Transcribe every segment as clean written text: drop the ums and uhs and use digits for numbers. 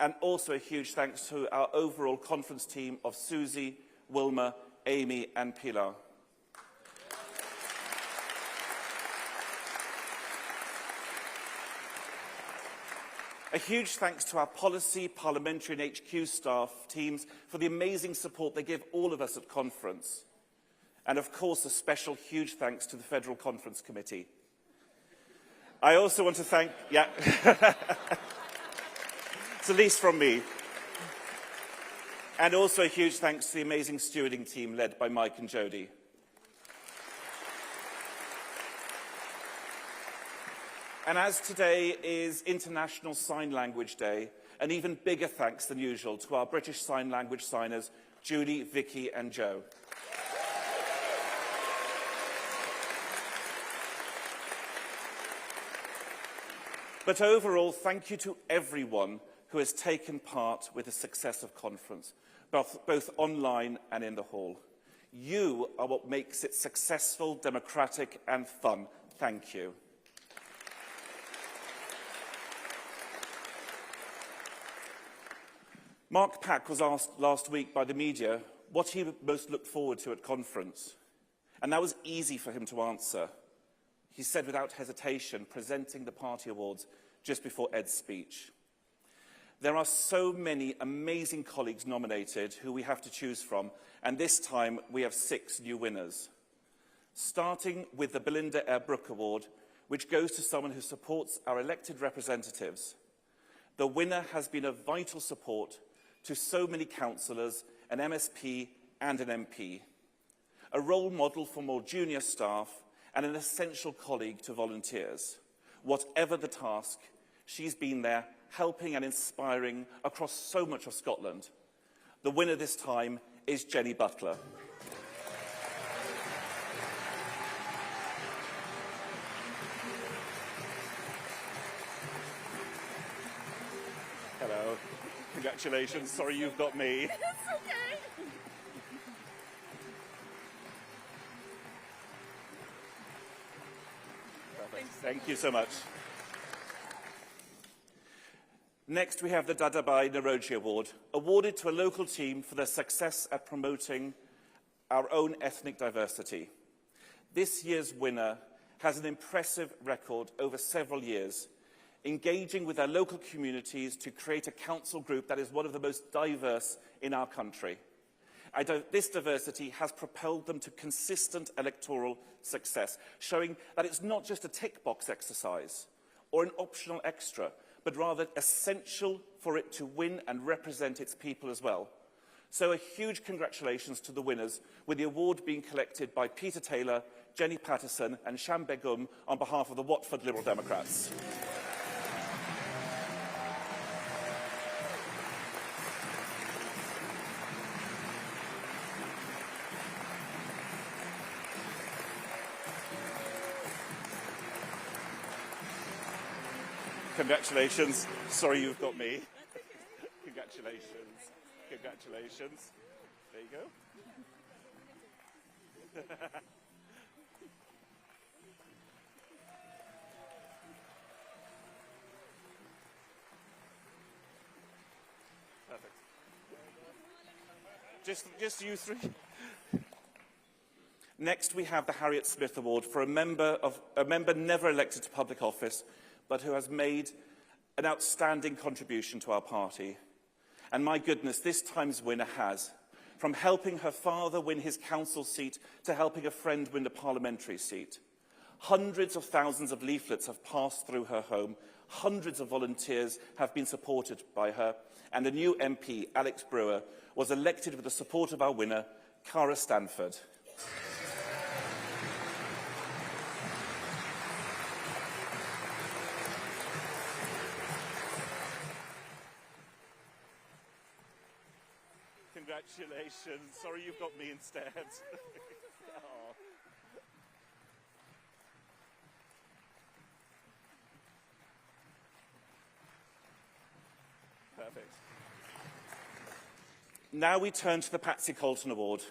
And also a huge thanks to our overall conference team of Susie, Wilma, Amy and Pilar. A huge thanks to our policy, parliamentary and HQ staff teams for the amazing support they give all of us at conference. And of course, a special huge thanks to the Federal Conference Committee. I also want to thank... Yeah. It's the least from me. And also a huge thanks to the amazing stewarding team led by Mike and Jodie. And as today is International Sign Language Day, an even bigger thanks than usual to our British Sign Language signers, Judy, Vicky and Joe. But overall, thank you to everyone who has taken part with the success of conference, both online and in the hall. You are what makes it successful, democratic and fun. Thank you. Mark Pack was asked last week by the media what he most looked forward to at conference. And that was easy for him to answer. He said without hesitation, presenting the party awards just before Ed's speech. There are so many amazing colleagues nominated who we have to choose from, and this time we have 6 new winners. Starting with the Belinda Eyre Brooke Award, which goes to someone who supports our elected representatives. The winner has been a vital support to so many councillors, an MSP and an MP. A role model for more junior staff and an essential colleague to volunteers. Whatever the task, she's been there helping and inspiring across so much of Scotland. The winner this time is Jenny Butler. Hello. Congratulations. Sorry you've got me. It's okay. Perfect. Thank you so much. Next, we have the Dadabai Naroji Award, awarded to a local team for their success at promoting our own ethnic diversity. This year's winner has an impressive record over several years, engaging with their local communities to create a council group that is one of the most diverse in our country. This diversity has propelled them to consistent electoral success, showing that it's not just a tick box exercise or an optional extra, but rather essential for it to win and represent its people as well. So a huge congratulations to the winners, with the award being collected by Peter Taylor, Jenny Patterson and Sham Begum on behalf of the Watford Liberal Democrats. Congratulations. Sorry you've got me. Congratulations. Congratulations. There you go. Perfect. Just you three. Next, we have the Harriet Smith Award for a member never elected to public office, but who has made an outstanding contribution to our party. And my goodness, this time's winner has. From helping her father win his council seat to helping a friend win the parliamentary seat. Hundreds of thousands of leaflets have passed through her home. Hundreds of volunteers have been supported by her. And the new MP, Alex Brewer, was elected with the support of our winner, Cara Stanford. Congratulations. Sorry you've got me instead. Oh. Perfect. Now we turn to the Patsy Colton Award,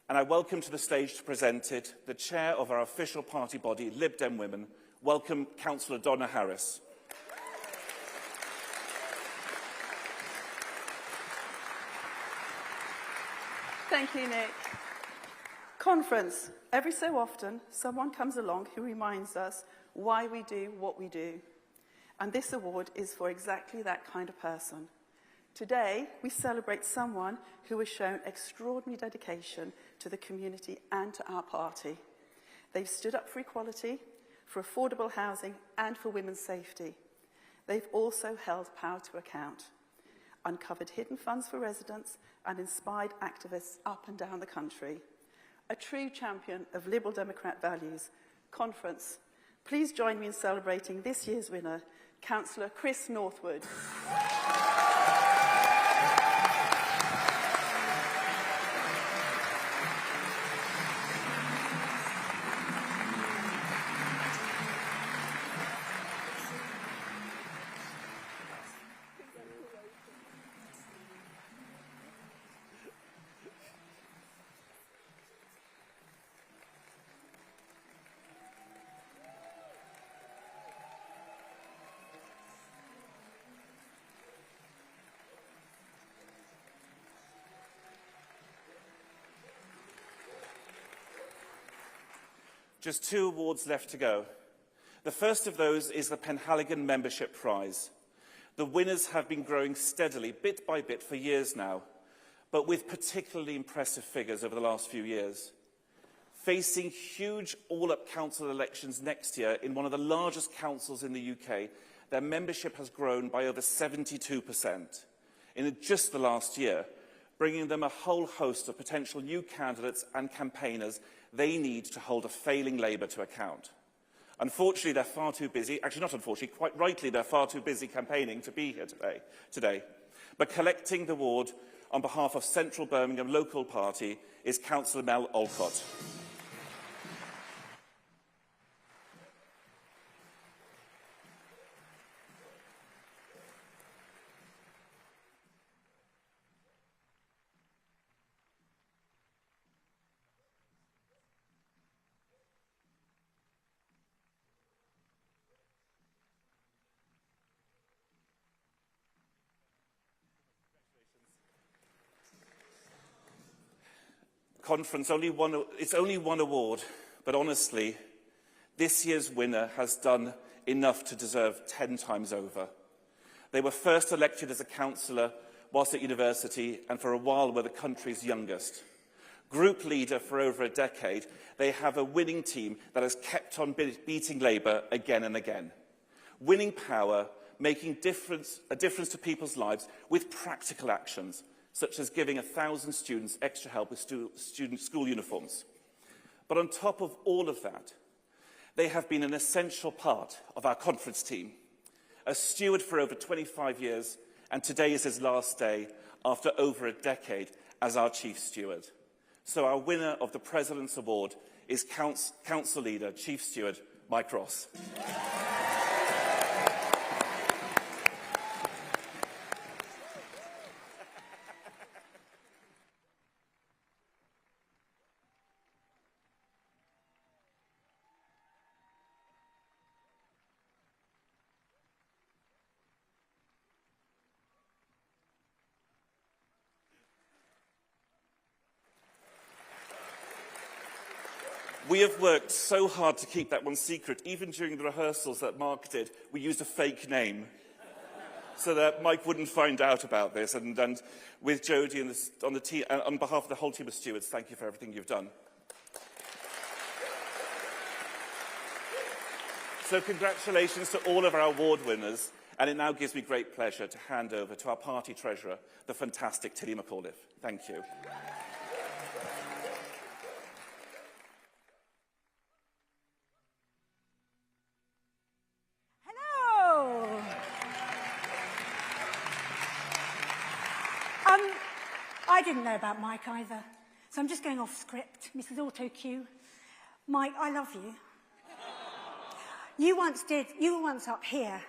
and I welcome to the stage to present it the chair of our official party body, Lib Dem Women. Welcome, Councillor Donna Harris. Thank you, Nick. Conference. Every so often, someone comes along who reminds us why we do what we do. And this award is for exactly that kind of person. Today, we celebrate someone who has shown extraordinary dedication to the community and to our party. They've stood up for equality, for affordable housing, and for women's safety. They've also held power to account, uncovered hidden funds for residents, and inspired activists up and down the country. A true champion of Liberal Democrat values. Conference, please join me in celebrating this year's winner, Councillor Chris Northwood. Just 2 awards left to go. The first of those is the Penhaligon Membership Prize. The winners have been growing steadily, bit by bit, for years now, but with particularly impressive figures over the last few years. Facing huge all-up council elections next year in one of the largest councils in the UK, their membership has grown by over 72% in just the last year, bringing them a whole host of potential new candidates and campaigners they need to hold a failing Labour to account. Unfortunately, they're far too busy, actually not unfortunately, quite rightly, they're far too busy campaigning to be here today. But collecting the award on behalf of Central Birmingham Local Party is Councillor Mel Olcott. Conference, it's only one award, but honestly, this year's winner has done enough to deserve 10 times over. They were first elected as a councillor whilst at university and for a while were the country's youngest. Group leader for over a decade, they have a winning team that has kept on beating Labour again and again. Winning power, making a difference to people's lives with practical actions, such as giving 1,000 students extra help with student school uniforms. But on top of all of that, they have been an essential part of our conference team. A steward for over 25 years, and today is his last day after over a decade as our chief steward. So our winner of the President's Award is Council Leader, Chief Steward, Mike Ross. We have worked so hard to keep that one secret. Even during the rehearsals that Mark did, we used a fake name so that Mike wouldn't find out about this. And with Jodie and on the team, on behalf of the whole team of stewards, thank you for everything you've done. So congratulations to all of our award winners. And it now gives me great pleasure to hand over to our party treasurer, the fantastic Tilly McAuliffe. Thank you. I didn't know about Mike either, so I'm just going off script. Mrs. Auto Cue. Mike, I love you. You were once up here,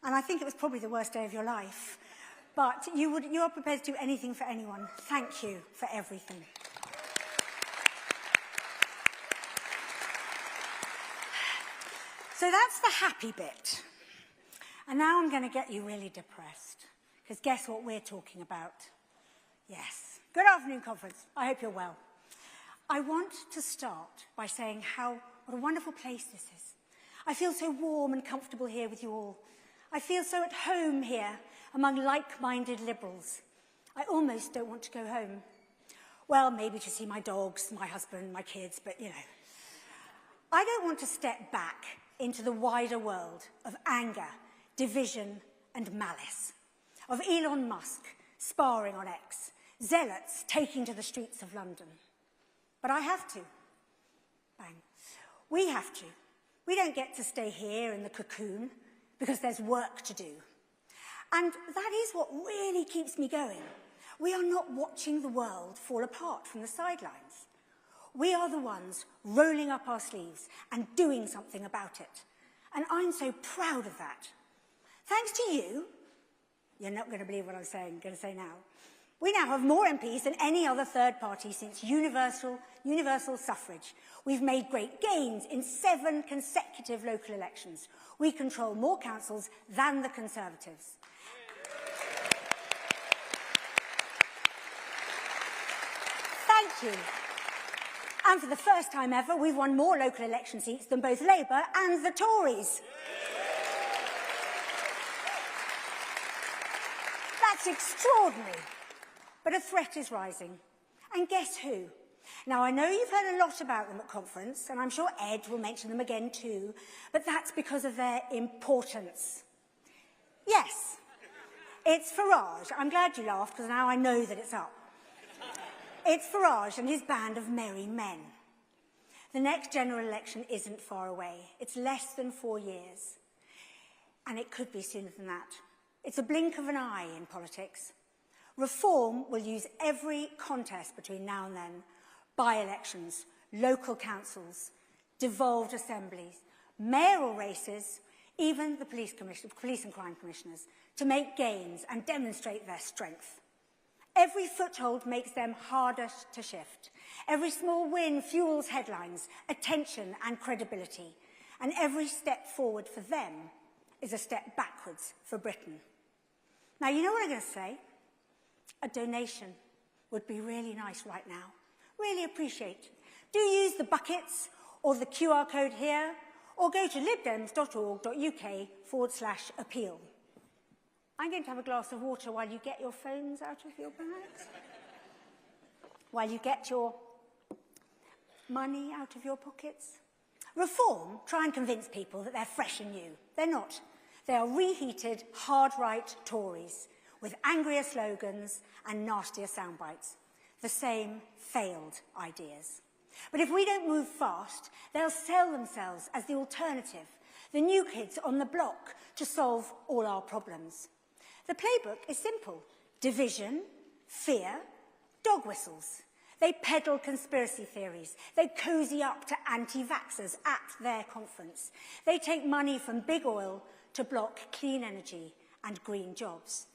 and I think it was probably the worst day of your life. But you are prepared to do anything for anyone. Thank you for everything. So that's the happy bit. And now I'm going to get you really depressed. Because guess what we're talking about? Yes, Good afternoon, conference. I hope you're well. I want to start by saying what a wonderful place this is. I feel so warm and comfortable here with you all. I feel so at home here among like-minded liberals. I almost don't want to go home. Well, maybe to see my dogs, my husband, my kids, but you know. I don't want to step back into the wider world of anger, division and malice, of Elon Musk sparring on X, zealots taking to the streets of London. But I have to. Bang. We have to. We don't get to stay here in the cocoon because there's work to do. And that is what really keeps me going. We are not watching the world fall apart from the sidelines. We are the ones rolling up our sleeves and doing something about it. And I'm so proud of that. Thanks to you, you're not going to believe what I'm going to say now, we now have more MPs than any other third party since universal suffrage. We've made great gains in 7 consecutive local elections. We control more councils than the Conservatives. Thank you. And for the first time ever, we've won more local election seats than both Labour and the Tories. That's extraordinary. But a threat is rising. And guess who? Now, I know you've heard a lot about them at conference, and I'm sure Ed will mention them again too, but that's because of their importance. Yes, it's Farage. I'm glad you laughed, because now I know that it's up. It's Farage and his band of merry men. The next general election isn't far away. It's less than 4 years. And it could be sooner than that. It's a blink of an eye in politics. Reform will use every contest between now and then, by-elections, local councils, devolved assemblies, mayoral races, even the police and crime commissioners, to make gains and demonstrate their strength. Every foothold makes them harder to shift. Every small win fuels headlines, attention and credibility. And every step forward for them is a step backwards for Britain. Now, you know what I'm going to say? A donation would be really nice right now. Really appreciate. Do use the buckets or the QR code here, or go to libdems.org.uk/appeal. I'm going to have a glass of water while you get your phones out of your bags. While you get your money out of your pockets. Reform, try and convince people that they're fresh and new. They're not. They are reheated, hard-right Tories with angrier slogans and nastier soundbites. The same failed ideas. But if we don't move fast, they'll sell themselves as the alternative, the new kids on the block to solve all our problems. The playbook is simple. Division, fear, dog whistles. They peddle conspiracy theories. They cozy up to anti-vaxxers at their conference. They take money from big oil to block clean energy and green jobs.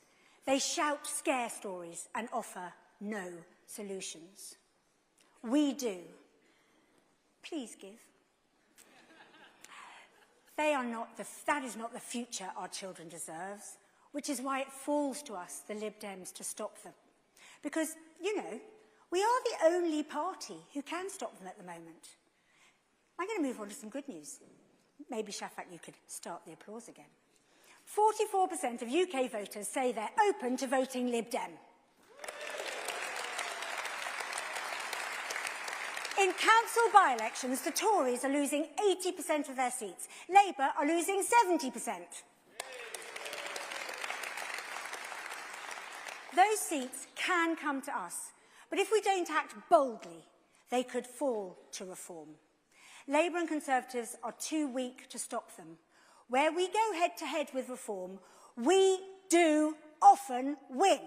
They shout scare stories and offer no solutions. We do. Please give. That is not the future our children deserves, which is why it falls to us, the Lib Dems, to stop them. Because, you know, we are the only party who can stop them at the moment. I'm going to move on to some good news. Maybe, Shafak, you could start the applause again. 44% of UK voters say they're open to voting Lib Dem. In council by-elections, the Tories are losing 80% of their seats. Labour are losing 70%. Those seats can come to us, but if we don't act boldly, they could fall to Reform. Labour and Conservatives are too weak to stop them. Where we go head-to-head with Reform, we do often win.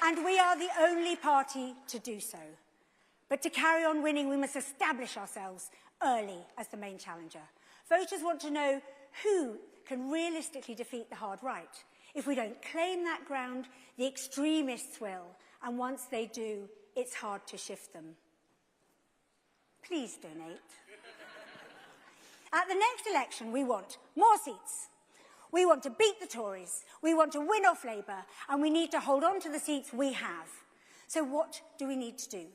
And we are the only party to do so. But to carry on winning, we must establish ourselves early as the main challenger. Voters want to know who can realistically defeat the hard right. If we don't claim that ground, the extremists will, and once they do, it's hard to shift them. Please donate. At the next election, we want more seats. We want to beat the Tories, we want to win off Labour, and we need to hold on to the seats we have. So what do we need to do?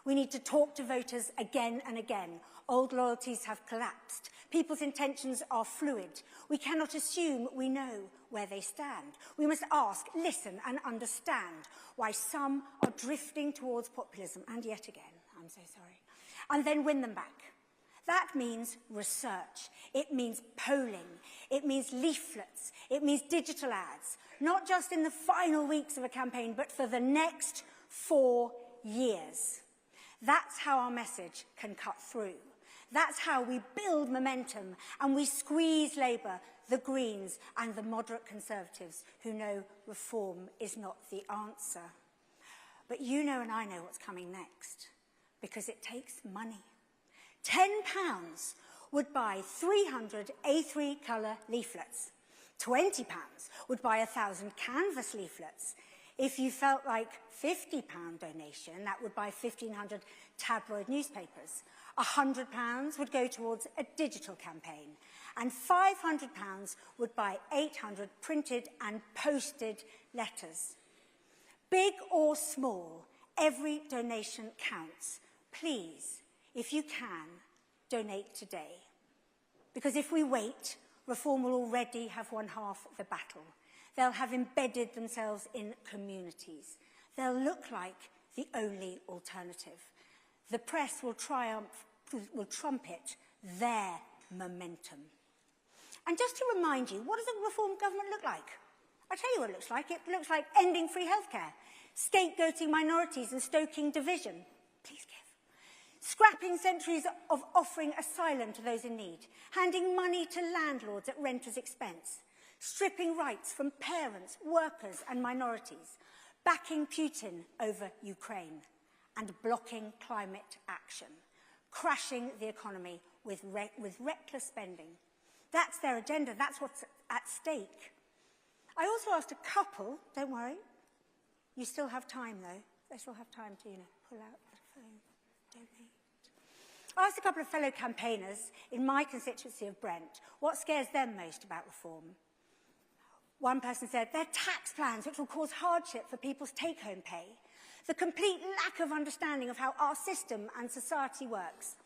We need to talk to voters again and again. Old loyalties have collapsed. People's intentions are fluid. We cannot assume we know where they stand. We must ask, listen and understand why some are drifting towards populism, and yet again, I'm so sorry, and then win them back. That means research, it means polling, it means leaflets, it means digital ads, not just in the final weeks of a campaign, but for the next 4 years. That's how our message can cut through. That's how we build momentum and we squeeze Labour, the Greens and the moderate Conservatives who know reform is not the answer. But you know and I know what's coming next, because it takes money. £10 would buy 300 A3 colour leaflets. £20 would buy 1,000 canvas leaflets. If you felt like £50 donation, that would buy 1,500 tabloid newspapers. £100 would go towards a digital campaign. And £500 would buy 800 printed and posted letters. Big or small, every donation counts. Please, if you can, donate today. Because if we wait, reform will already have won half the battle. They'll have embedded themselves in communities. They'll look like the only alternative. The press will trumpet their momentum. And just to remind you, what does a reform government look like? I'll tell you what it looks like. It looks like ending free healthcare, scapegoating minorities and stoking division. Please give. Scrapping centuries of offering asylum to those in need, handing money to landlords at renters' expense, stripping rights from parents, workers and minorities, backing Putin over Ukraine, and blocking climate action, crashing the economy with reckless spending. That's their agenda. That's what's at stake. I also asked a couple, don't worry, you still have time though. They still have time to, pull out the phone, donate. I asked a couple of fellow campaigners in my constituency of Brent what scares them most about reform. One person said their tax plans, which will cause hardship for people's take-home pay, the complete lack of understanding of how our system and society works.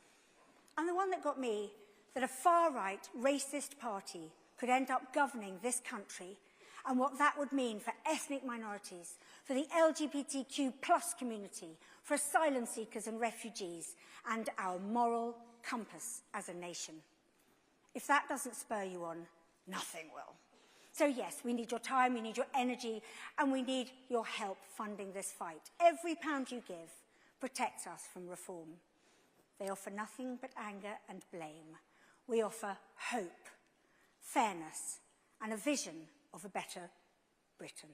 And the one that got me, that a far-right racist party could end up governing this country, and what that would mean for ethnic minorities, for the LGBTQ+ community, for asylum seekers and refugees, and our moral compass as a nation. If that doesn't spur you on, nothing will. So yes, we need your time, we need your energy, and we need your help funding this fight. Every pound you give protects us from reform. They offer nothing but anger and blame. We offer hope, fairness, and a vision of a better Britain.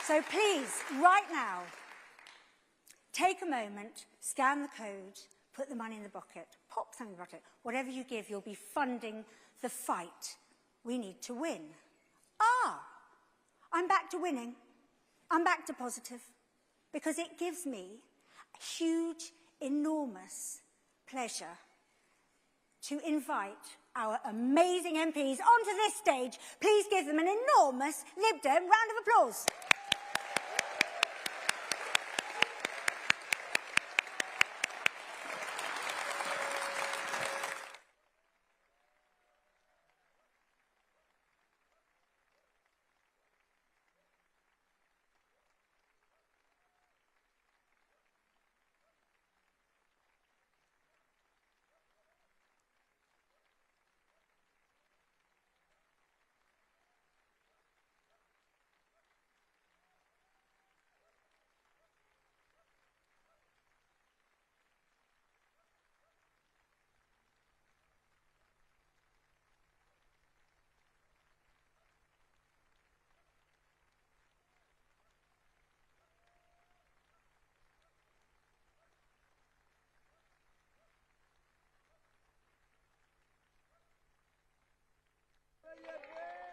So please, right now, take a moment, scan the code, put the money in the bucket, pop something in the bucket. Whatever you give, you'll be funding the fight we need to win. I'm back to winning. I'm back to positive. Because it gives me a huge, enormous pleasure to invite our amazing MPs onto this stage. Please give them an enormous Lib Dem round of applause.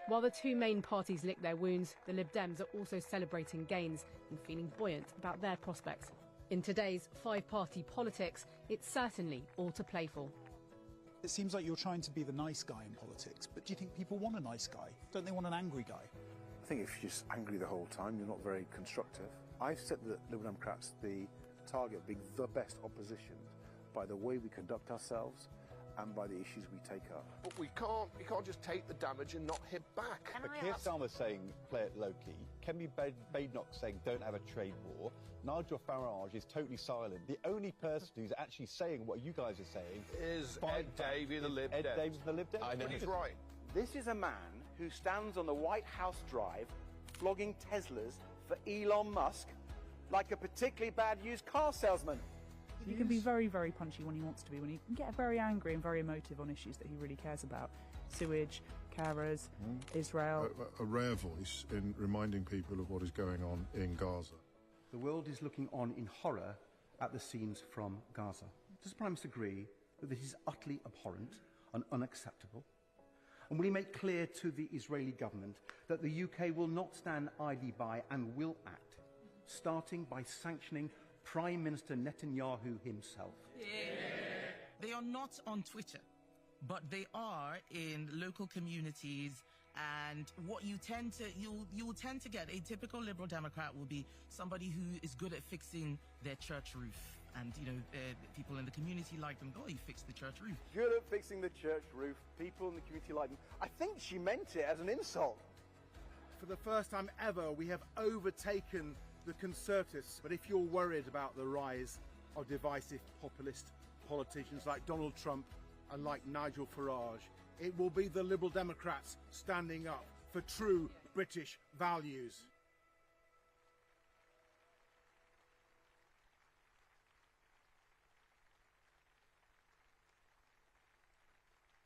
While the two main parties lick their wounds, the Lib Dems are also celebrating gains and feeling buoyant about their prospects In today's five-party politics, it's certainly all to play for. It seems like you're trying to be the nice guy in politics, but do you think people want a nice guy? Don't they want an angry guy? I think if you're just angry the whole time, you're not very constructive. I've set the Liberal Democrats the target of being the best opposition by the way we conduct ourselves and by the issues we take up. But we can't just take the damage and not hit back. Keir Starmer saying play it low-key, Kemi Badenoch saying don't have a trade war, Nigel Farage is totally silent. The only person who's actually saying what you guys are saying is Ed Davey, the Lib Dem. Ed Davey, the Lib Dem? I know. He's right. This is a man who stands on the White House drive flogging Teslas for Elon Musk like a particularly bad used car salesman. He can be very, very punchy when he wants to be, when he can get very angry and very emotive on issues that he really cares about. Sewage, carers, Israel. A rare voice in reminding people of what is going on in Gaza. The world is looking on in horror at the scenes from Gaza. Does the Prime Minister agree that this is utterly abhorrent and unacceptable? And will he make clear to the Israeli government that the UK will not stand idly by and will act, starting by sanctioning Prime Minister Netanyahu himself? They are not on Twitter, but they are in local communities, and what you tend to you'll tend to get, a typical Liberal Democrat will be somebody who is good at fixing their church roof, and people in the community like them. Oh, you fixed the church roof. Good at fixing the church roof. People in the community like him. I think she meant it as an insult. For the first time ever, we have overtaken the Conservatives. But if you're worried about the rise of divisive populist politicians like Donald Trump and like Nigel Farage, it will be the Liberal Democrats standing up for true British values.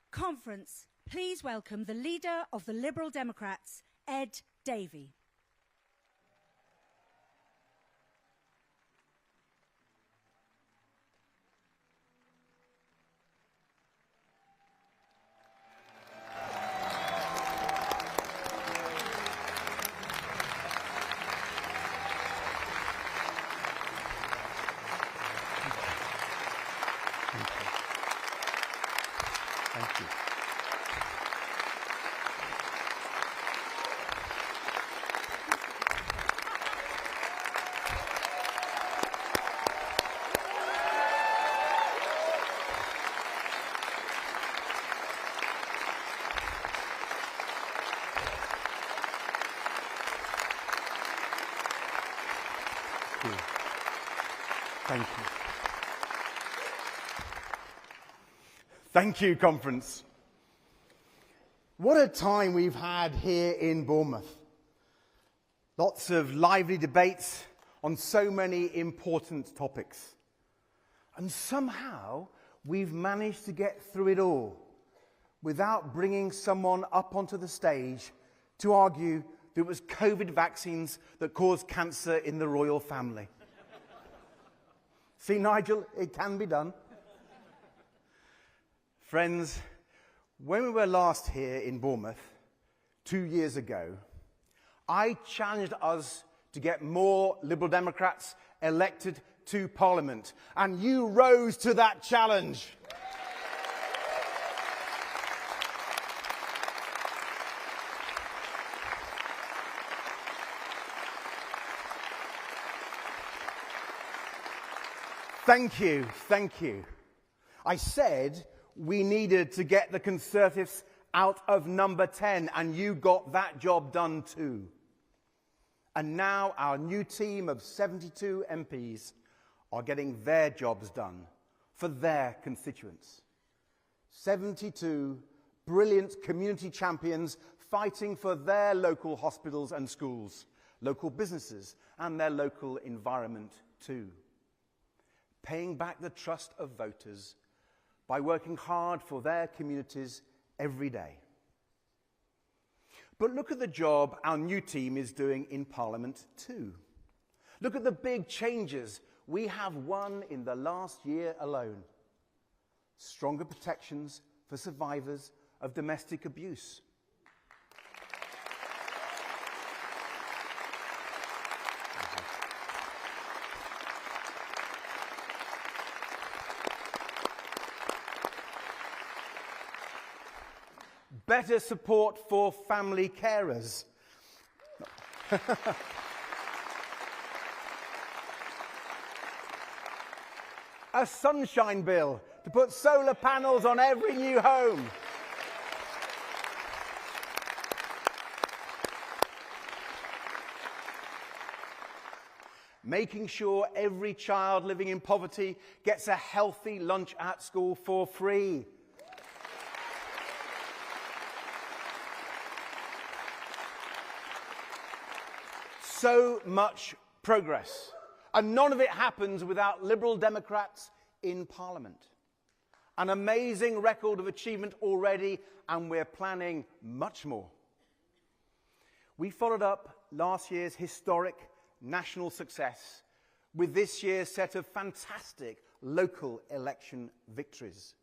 Conference, please welcome the leader of the Liberal Democrats, Ed Davey. Thank you. Thank you. Thank you, Conference. What a time we've had here in Bournemouth. Lots of lively debates on so many important topics. And somehow we've managed to get through it all without bringing someone up onto the stage to argue that it was COVID vaccines that caused cancer in the royal family. See, Nigel, it can be done. Friends, when we were last here in Bournemouth 2 years ago, I challenged us to get more Liberal Democrats elected to Parliament, and you rose to that challenge. Thank you, thank you. I said we needed to get the Conservatives out of number 10, and you got that job done too. And now our new team of 72 MPs are getting their jobs done for their constituents. 72 brilliant community champions fighting for their local hospitals and schools, local businesses, and their local environment too. Paying back the trust of voters by working hard for their communities every day. But look at the job our new team is doing in Parliament too. Look at the big changes we have won in the last year alone. Stronger protections for survivors of domestic abuse. better support for family carers. A sunshine bill to put solar panels on every new home. Making sure every child living in poverty gets a healthy lunch at school for free. So much progress. And none of it happens without Liberal Democrats in Parliament. An amazing record of achievement already, and we're planning much more. We followed up last year's historic national success with this year's set of fantastic local election victories.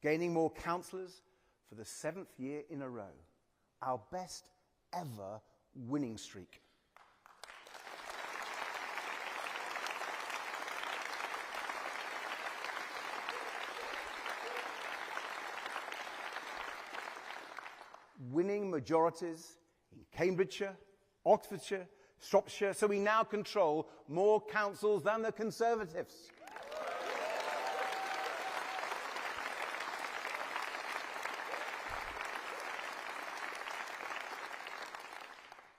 Gaining more councillors for the 7th year in a row. Our best ever winning streak. Winning majorities in Cambridgeshire, Oxfordshire, Shropshire, so we now control more councils than the Conservatives.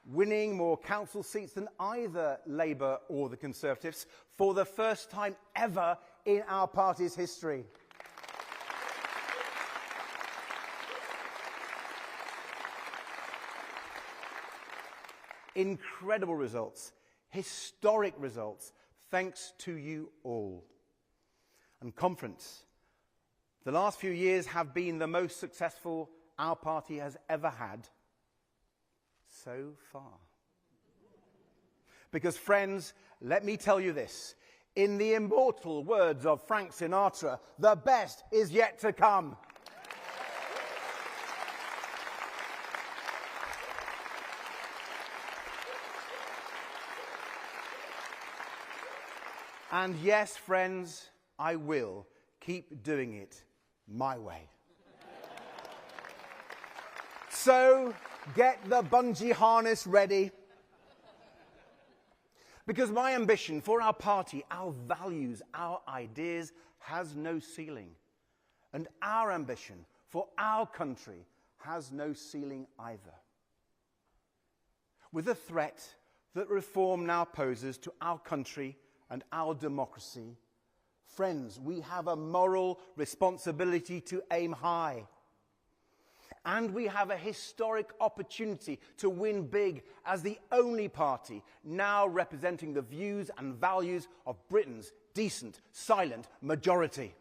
Winning more council seats than either Labour or the Conservatives for the first time ever in our party's history. Incredible results, historic results, thanks to you all. And conference, the last few years have been the most successful our party has ever had so far. Because friends, let me tell you this, in the immortal words of Frank Sinatra, the best is yet to come. And yes, friends, I will keep doing it my way. So, get the bungee harness ready. Because my ambition for our party, our values, our ideas has no ceiling. And our ambition for our country has no ceiling either. With the threat that reform now poses to our country and our democracy, friends, we have a moral responsibility to aim high. And we have a historic opportunity to win big as the only party now representing the views and values of Britain's decent, silent majority.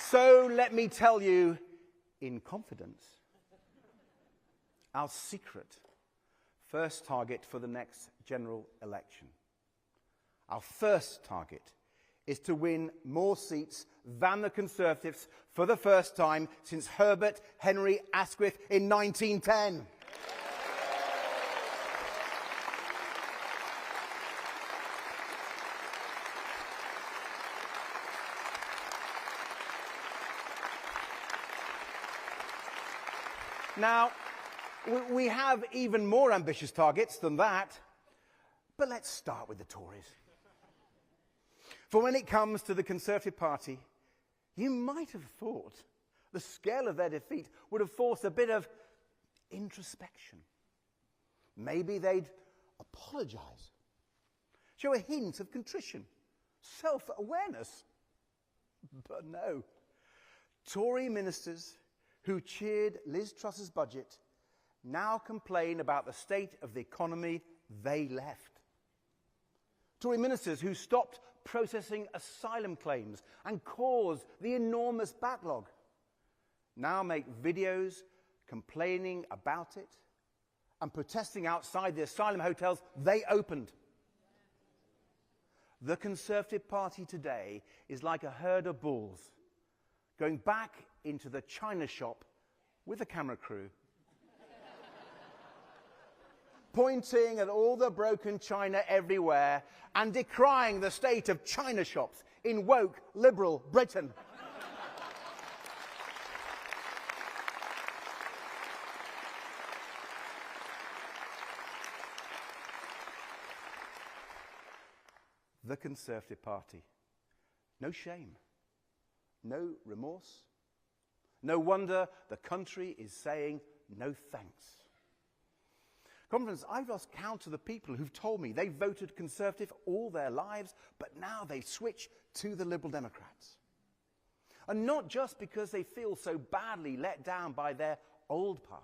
So let me tell you in confidence our secret first target for the next general election. Our first target is to win more seats than the Conservatives for the first time since Herbert Henry Asquith in 1910. Now, we have even more ambitious targets than that, but let's start with the Tories. For when it comes to the Conservative Party, you might have thought the scale of their defeat would have forced a bit of introspection. Maybe they'd apologise, show a hint of contrition, self-awareness. But no, Tory ministers who cheered Liz Truss's budget now complain about the state of the economy they left. Tory ministers who stopped processing asylum claims and caused the enormous backlog now make videos complaining about it and protesting outside the asylum hotels they opened. The Conservative Party today is like a herd of bulls going back into the china shop with a camera crew, pointing at all the broken china everywhere and decrying the state of china shops in woke, liberal Britain. The Conservative Party. No shame, no remorse. No wonder the country is saying no thanks. Conference, I've lost count of the people who've told me they voted Conservative all their lives, but now they've switched to the Liberal Democrats. And not just because they feel so badly let down by their old party,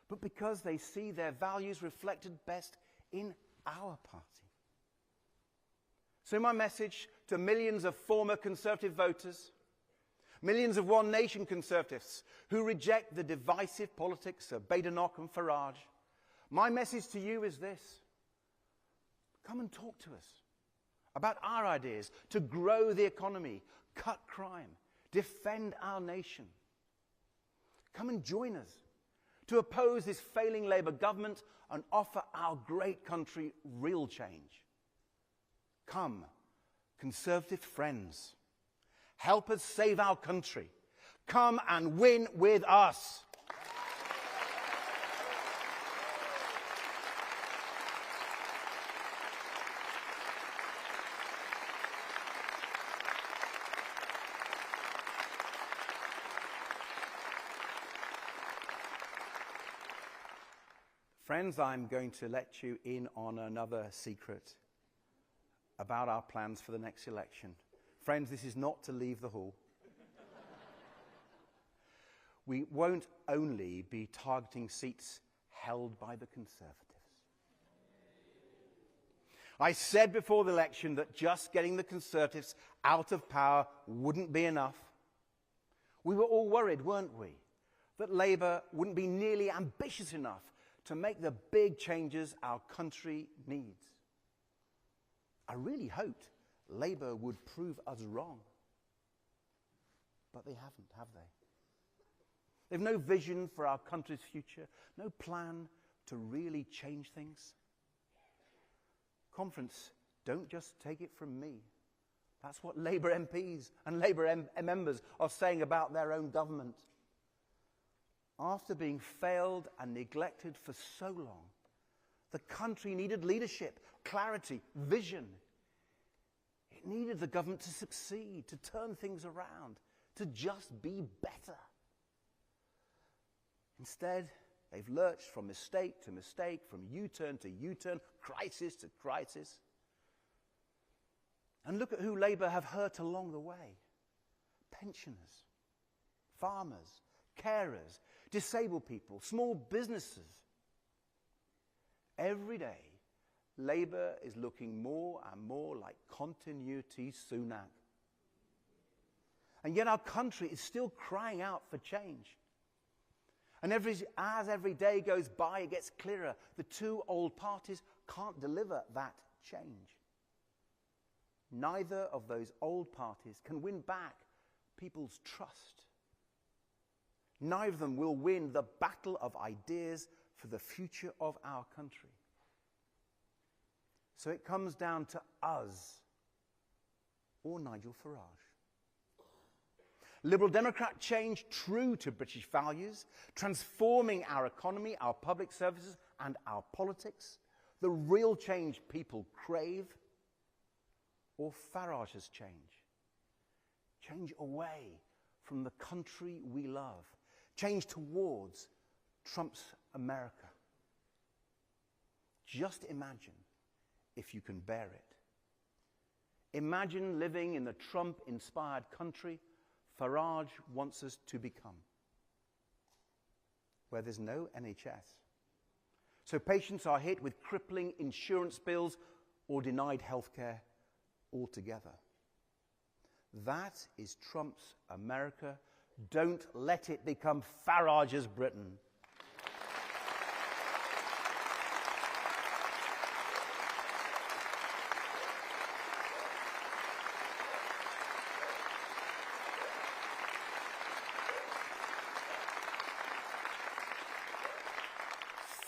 but because they see their values reflected best in our party. So my message to millions of former Conservative voters, millions of One Nation Conservatives who reject the divisive politics of Badenoch and Farage, my message to you is this. Come and talk to us about our ideas to grow the economy, cut crime, defend our nation. Come and join us to oppose this failing Labour government and offer our great country real change. Come, Conservative friends, help us save our country. Come and win with us. Friends, I'm going to let you in on another secret about our plans for the next election. Friends, this is not to leave the hall. We won't only be targeting seats held by the Conservatives. I said before the election that just getting the Conservatives out of power wouldn't be enough. We were all worried, weren't we, that Labour wouldn't be nearly ambitious enough to make the big changes our country needs. I really hoped Labour would prove us wrong. But they haven't, have they? They've no vision for our country's future, no plan to really change things. Conference, don't just take it from me. That's what Labour MPs and Labour members are saying about their own government. After being failed and neglected for so long, the country needed leadership, clarity, vision. It needed the government to succeed, to turn things around, to just be better. Instead, they've lurched from mistake to mistake, from U-turn to U-turn, crisis to crisis. And look at who Labour have hurt along the way. Pensioners, farmers, carers, disabled people, small businesses. Every day, Labour is looking more and more like continuity Sunak. And yet our country is still crying out for change. And as every day goes by, it gets clearer. The two old parties can't deliver that change. Neither of those old parties can win back people's trust. Neither of them will win the battle of ideas for the future of our country. So it comes down to us or Nigel Farage. Liberal Democrat change true to British values, transforming our economy, our public services and our politics, the real change people crave, or Farage's change. Change away from the country we love. Change towards Trump's America. Just imagine if you can bear it. Imagine living in the Trump-inspired country Farage wants us to become, where there's no NHS. So patients are hit with crippling insurance bills or denied healthcare altogether. That is Trump's America. Don't let it become Farage's Britain.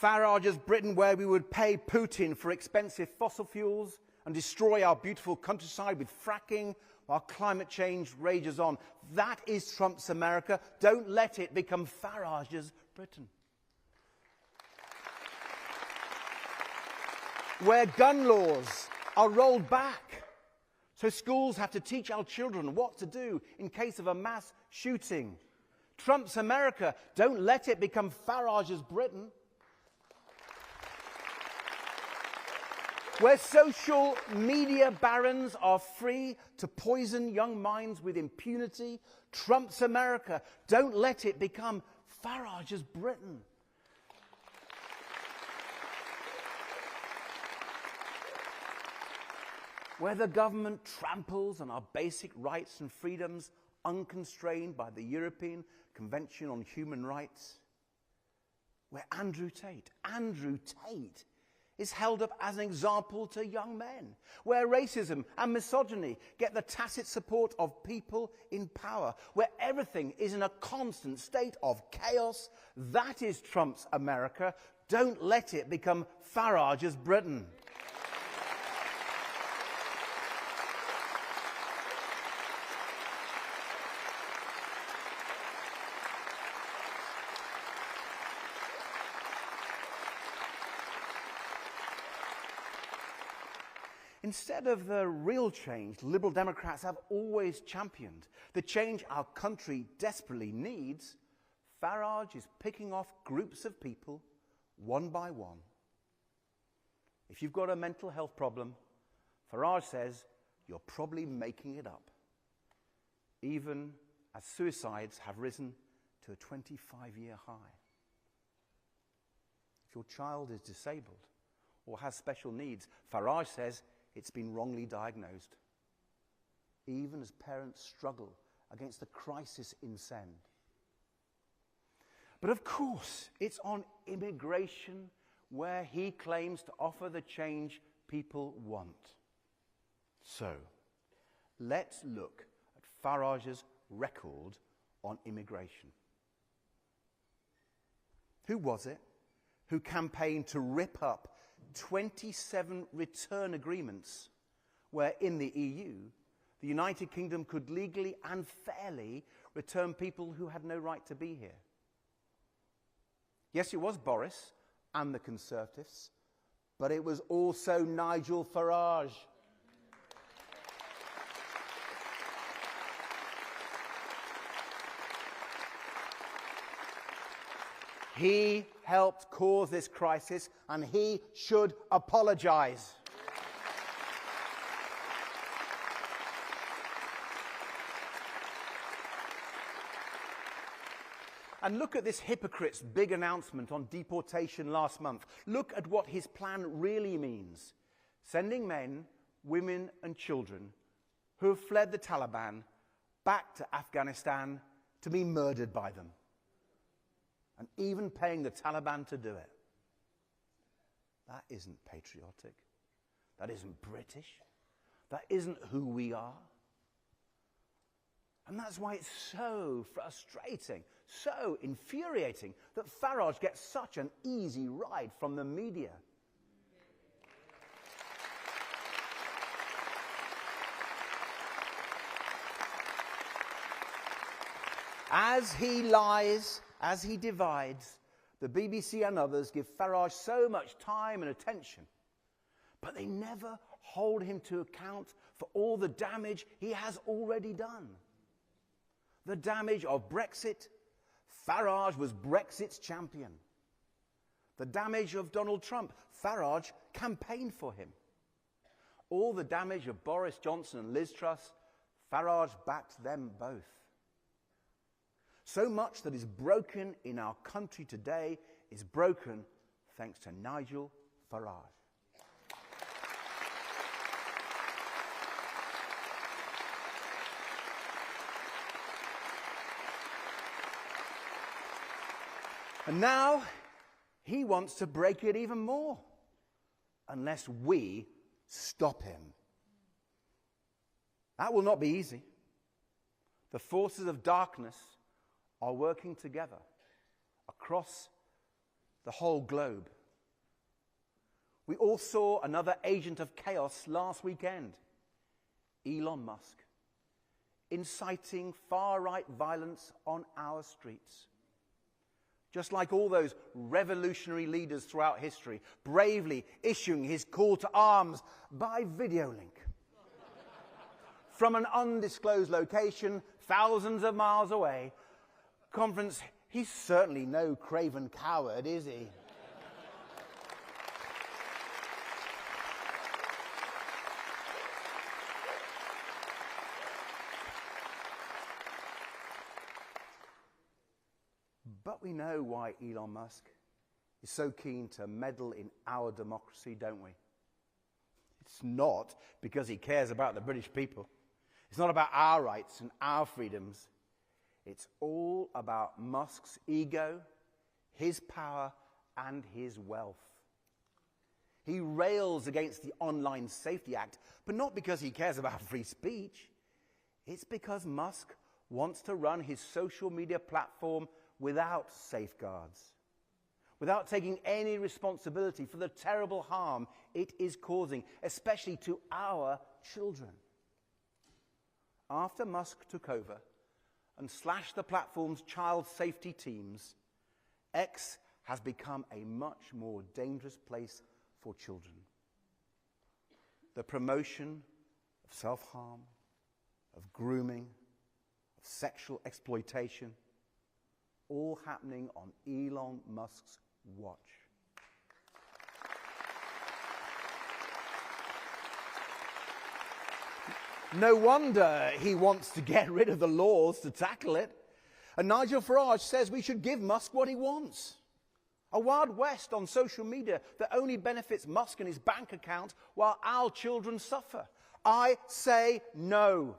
Farage's Britain, where we would pay Putin for expensive fossil fuels and destroy our beautiful countryside with fracking while climate change rages on. That is Trump's America. Don't let it become Farage's Britain. Where gun laws are rolled back, so schools have to teach our children what to do in case of a mass shooting. Trump's America. Don't let it become Farage's Britain. Where social media barons are free to poison young minds with impunity. Trump's America. Don't let it become Farage's Britain. Where the government tramples on our basic rights and freedoms unconstrained by the European Convention on Human Rights. Where Andrew Tate is held up as an example to young men. Where racism and misogyny get the tacit support of people in power. Where everything is in a constant state of chaos. That is Trump's America. Don't let it become Farage's Britain. Instead of the real change Liberal Democrats have always championed, the change our country desperately needs, Farage is picking off groups of people one by one. If you've got a mental health problem, Farage says you're probably making it up, even as suicides have risen to a 25-year high. If your child is disabled or has special needs, Farage says it's been wrongly diagnosed, even as parents struggle against the crisis in send. But of course, it's on immigration where he claims to offer the change people want. So, let's look at Farage's record on immigration. Who was it who campaigned to rip up 27 return agreements where in the EU, the United Kingdom could legally and fairly return people who had no right to be here? Yes, it was Boris and the Conservatives, but it was also Nigel Farage. He helped cause this crisis, and he should apologise. And look at this hypocrite's big announcement on deportation last month. Look at what his plan really means. Sending men, women and children who have fled the Taliban back to Afghanistan to be murdered by them. And even paying the Taliban to do it. That isn't patriotic. That isn't British. That isn't who we are. And that's why it's so frustrating, so infuriating that Farage gets such an easy ride from the media. As he lies, as he divides, the BBC and others give Farage so much time and attention, but they never hold him to account for all the damage he has already done. The damage of Brexit, Farage was Brexit's champion. The damage of Donald Trump, Farage campaigned for him. All the damage of Boris Johnson and Liz Truss, Farage backed them both. So much that is broken in our country today is broken thanks to Nigel Farage. And now he wants to break it even more, unless we stop him. That will not be easy. The forces of darkness are working together across the whole globe. We all saw another agent of chaos last weekend, Elon Musk, inciting far-right violence on our streets. Just like all those revolutionary leaders throughout history, bravely issuing his call to arms by video link. From an undisclosed location, thousands of miles away. Conference, he's certainly no craven coward, is he? But we know why Elon Musk is so keen to meddle in our democracy, don't we? It's not because he cares about the British people. It's not about our rights and our freedoms. It's all about Musk's ego, his power, and his wealth. He rails against the Online Safety Act, but not because he cares about free speech. It's because Musk wants to run his social media platform without safeguards, without taking any responsibility for the terrible harm it is causing, especially to our children. After Musk took over and slashed the platform's child safety teams, X has become a much more dangerous place for children. The promotion of self-harm, of grooming, of sexual exploitation, all happening on Elon Musk's watch. No wonder he wants to get rid of the laws to tackle it. And Nigel Farage says we should give Musk what he wants. A Wild West on social media that only benefits Musk and his bank account while our children suffer. I say no.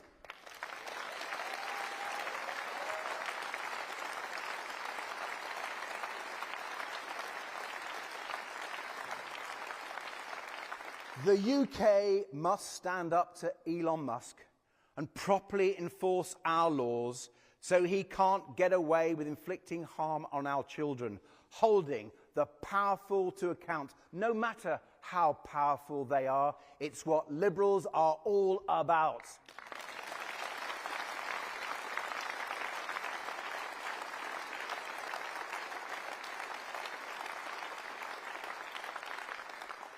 The UK must stand up to Elon Musk and properly enforce our laws so he can't get away with inflicting harm on our children, holding the powerful to account, no matter how powerful they are. It's what liberals are all about.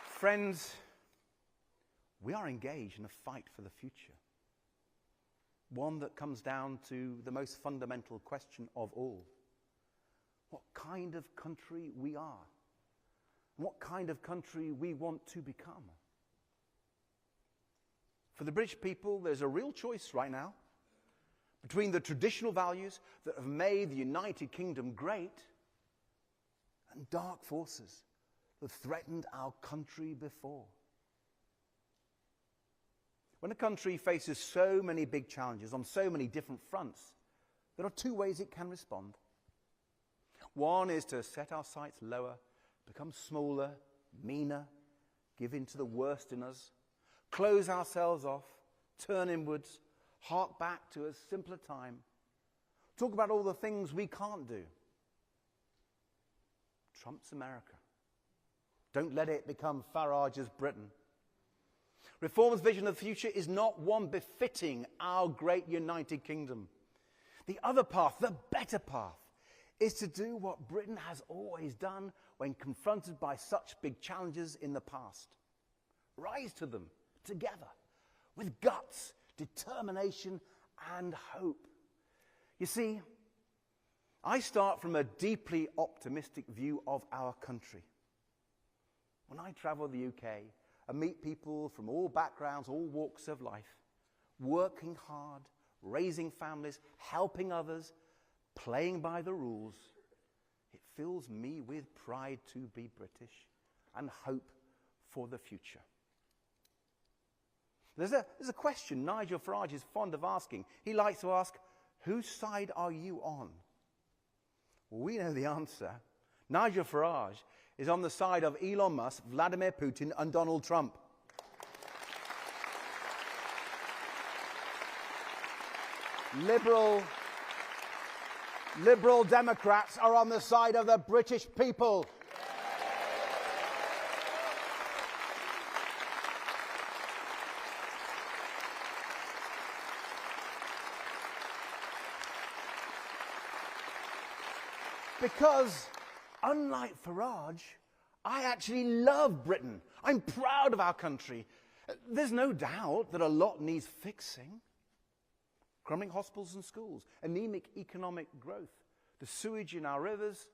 Friends, we are engaged in a fight for the future. One that comes down to the most fundamental question of all. What kind of country we are. What kind of country we want to become. For the British people, there's a real choice right now between the traditional values that have made the United Kingdom great and dark forces that threatened our country before. When a country faces so many big challenges on so many different fronts, there are two ways it can respond. One is to set our sights lower, become smaller, meaner, give in to the worst in us, close ourselves off, turn inwards, hark back to a simpler time, talk about all the things we can't do. Trump's America. Don't let it become Farage's Britain. Reform's vision of the future is not one befitting our great United Kingdom. The other path, the better path, is to do what Britain has always done when confronted by such big challenges in the past. Rise to them together with guts, determination, and hope. You see, I start from a deeply optimistic view of our country. When I travel the UK, I meet people from all backgrounds, all walks of life, working hard, raising families, helping others, playing by the rules. It fills me with pride to be British and hope for the future. There's a question Nigel Farage is fond of asking. He likes to ask, whose side are you on? Well, we know the answer. Nigel Farage is on the side of Elon Musk, Vladimir Putin, and Donald Trump. Liberal Democrats are on the side of the British people. Because, unlike Farage, I actually love Britain. I'm proud of our country. There's no doubt that a lot needs fixing. Crumbling hospitals and schools, anemic economic growth, the sewage in our rivers,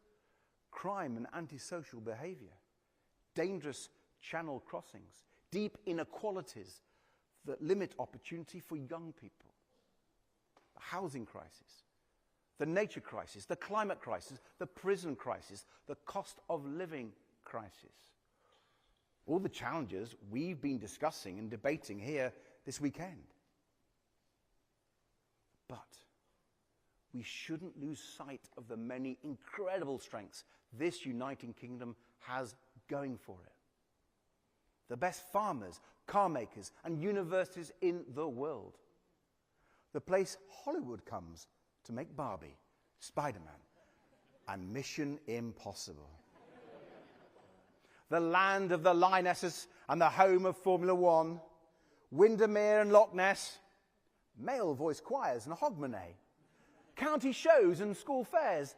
crime and antisocial behaviour, dangerous channel crossings, deep inequalities that limit opportunity for young people, the housing crisis, the nature crisis, the climate crisis, the prison crisis, the cost of living crisis. All the challenges we've been discussing and debating here this weekend. But we shouldn't lose sight of the many incredible strengths this uniting kingdom has going for it. The best farmers, car makers, and universities in the world. The place Hollywood comes to make Barbie, Spider-Man, and Mission Impossible. The land of the Lionesses and the home of Formula One, Windermere and Loch Ness, male voice choirs and Hogmanay, county shows and school fairs,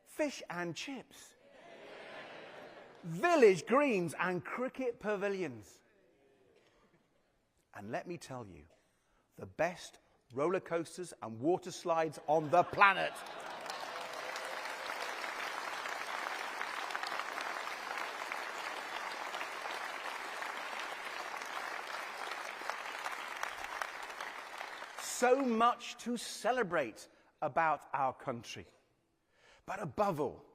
fish and chips, village greens and cricket pavilions. And let me tell you, the best roller coasters and water slides on the planet. So much to celebrate about our country. But above all,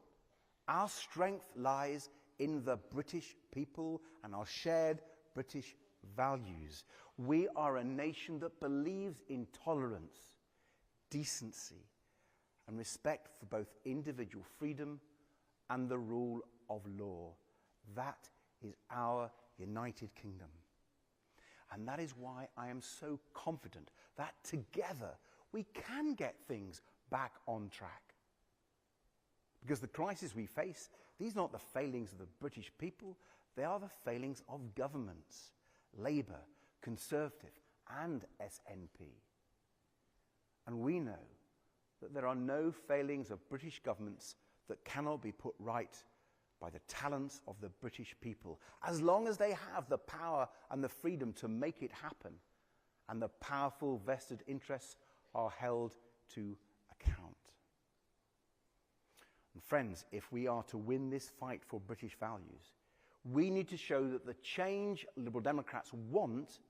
our strength lies in the British people and our shared British values. We are a nation that believes in tolerance, decency, and respect for both individual freedom and the rule of law. That is our United Kingdom. And that is why I am so confident that together we can get things back on track. Because the crises we face, these are not the failings of the British people, they are the failings of governments, Labour, Conservative and SNP. And we know that there are no failings of British governments that cannot be put right by the talents of the British people, as long as they have the power and the freedom to make it happen, and the powerful vested interests are held to account. And friends, if we are to win this fight for British values, we need to show that the change Liberal Democrats want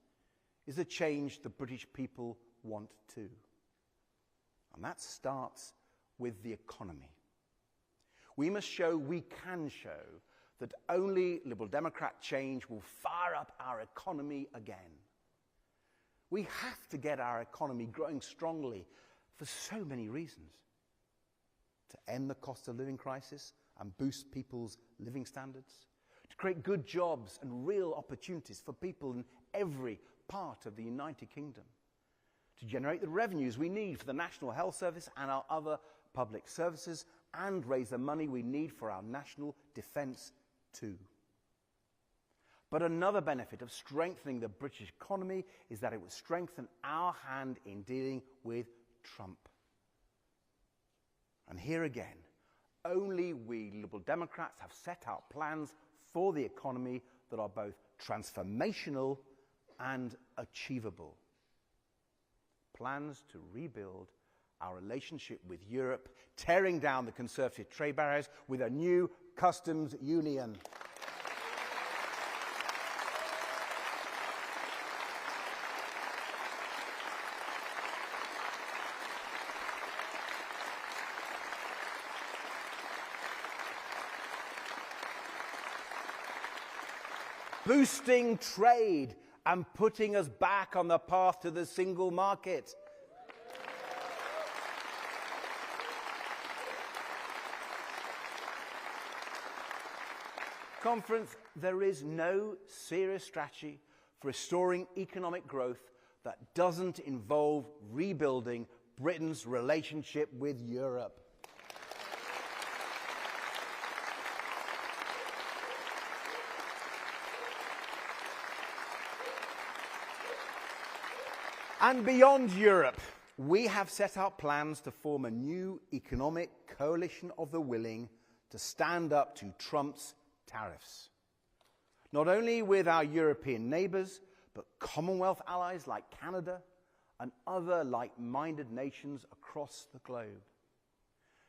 is the change the British people want too. And that starts with the economy. We must show we can show that only Liberal Democrat change will fire up our economy again. We have to get our economy growing strongly for so many reasons. To end the cost of living crisis and boost people's living standards. To create good jobs and real opportunities for people in every part of the United Kingdom. To generate the revenues we need for the National Health Service and our other public services, and raise the money we need for our national defence too. But another benefit of strengthening the British economy is that it would strengthen our hand in dealing with Trump. And here again, only we Liberal Democrats have set out plans for the economy that are both transformational and achievable. Plans to rebuild our relationship with Europe, tearing down the conservative trade barriers with a new customs union. Boosting trade and putting us back on the path to the single market. Conference, there is no serious strategy for restoring economic growth that doesn't involve rebuilding Britain's relationship with Europe. And beyond Europe, We have set out plans to form a new economic coalition of the willing to stand up to Trump's tariffs. Not only with our European neighbours, but Commonwealth allies like Canada and other like-minded nations across the globe.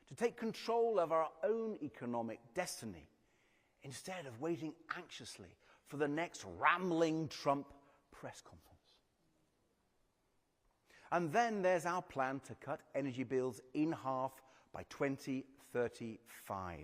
To take control of our own economic destiny instead of waiting anxiously for the next rambling Trump press conference. And then there's our plan to cut energy bills in half by 2035.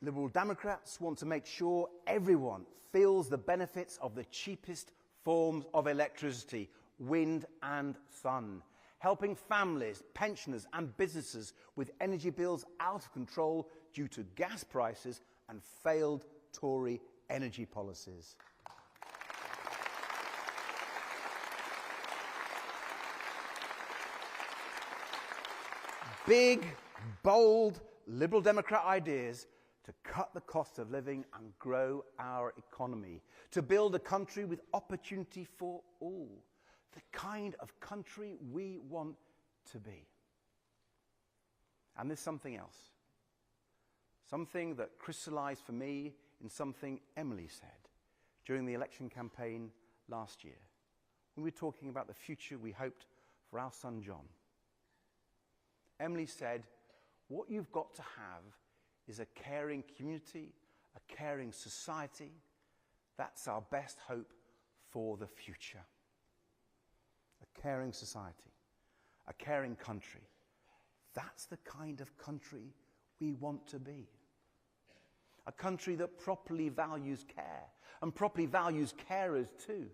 Liberal Democrats want to make sure everyone feels the benefits of the cheapest forms of electricity, wind and sun, helping families, pensioners and businesses with energy bills out of control due to gas prices and failed Tory energy policies. Big, bold Liberal Democrat ideas to cut the cost of living and grow our economy, to build a country with opportunity for all, the kind of country we want to be. And there's something else, something that crystallized for me in something Emily said during the election campaign last year, when we were talking about the future we hoped for our son John. Emily said, what you've got to have is a caring community, a caring society. That's our best hope for the future. A caring society, a caring country. That's the kind of country we want to be. A country that properly values care and properly values carers too.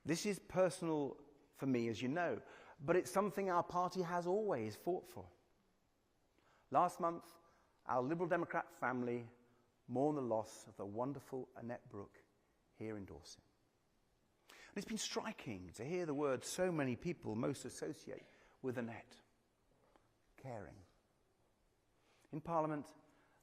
This is personal for me, as you know, but it's something our party has always fought for. Last month, our Liberal Democrat family mourned the loss of the wonderful Annette Brooke here in Dorset. And it's been striking to hear the word so many people most associate with Annette: caring. In Parliament,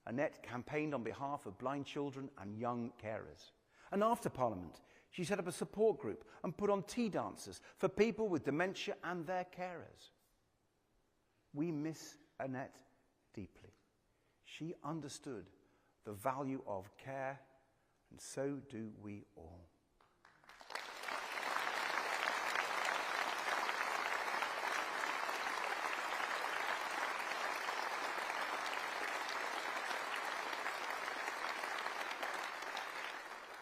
Annette campaigned on behalf of blind children and young carers. And after Parliament, she set up a support group and put on tea dances for people with dementia and their carers. We miss Annette deeply. She understood the value of care, and so do we all.